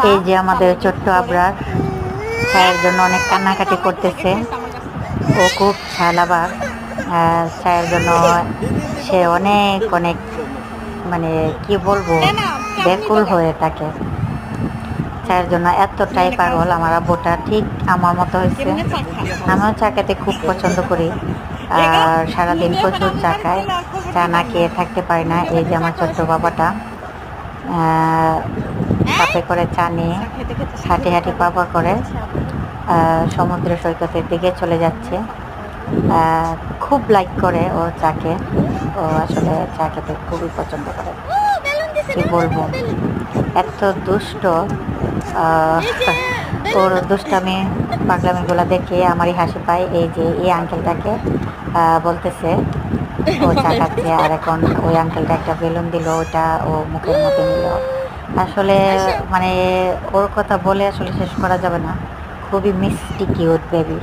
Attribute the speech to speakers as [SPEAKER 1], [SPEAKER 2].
[SPEAKER 1] এই যে আমাদের ছোট্ট আবরার চায়ের জন্য অনেক কান্নাকাটি করতেছে। ও খুব ছালাবার চায়ের জন্য সে অনেক অনেক মানে কি বলবো ব্যাকুল হয়ে থাকে। চায়ের জন্য এতটাই পাগল আমার আব্বুটা, ঠিক আমার মতো হয়েছে। আমিও চা খেতে খুব পছন্দ করি আর সারাদিন প্রচুর চা খাই, চা না খেয়ে থাকতে পারি না। এই যে আমার ছোট্ট বাবাটা কাপে করে চা নিয়ে হাঁটি হাঁটি পাপা করে সমুদ্র সৈকতের দিকে চলে যাচ্ছে। খুব লাইক করে ও চাকে, ও আসলে চা খেতে খুবই পছন্দ করে। কি বলবো, এত দুষ্ট। ওর দুষ্টামি পাগলামিগুলো দেখে আমারই হাসি পায়। এই যে এই আঙ্কেলটাকে বলতেছে ও চা খাচ্ছে, আর এখন ওই আঙ্কেলটা একটা বেলুন দিল, ওটা ও মুখের মধ্যে নিল। আসলে মানে ওর কথা বলে আসলে শেষ করা যাবে না। খুবই মিষ্টি কিউট বেবি।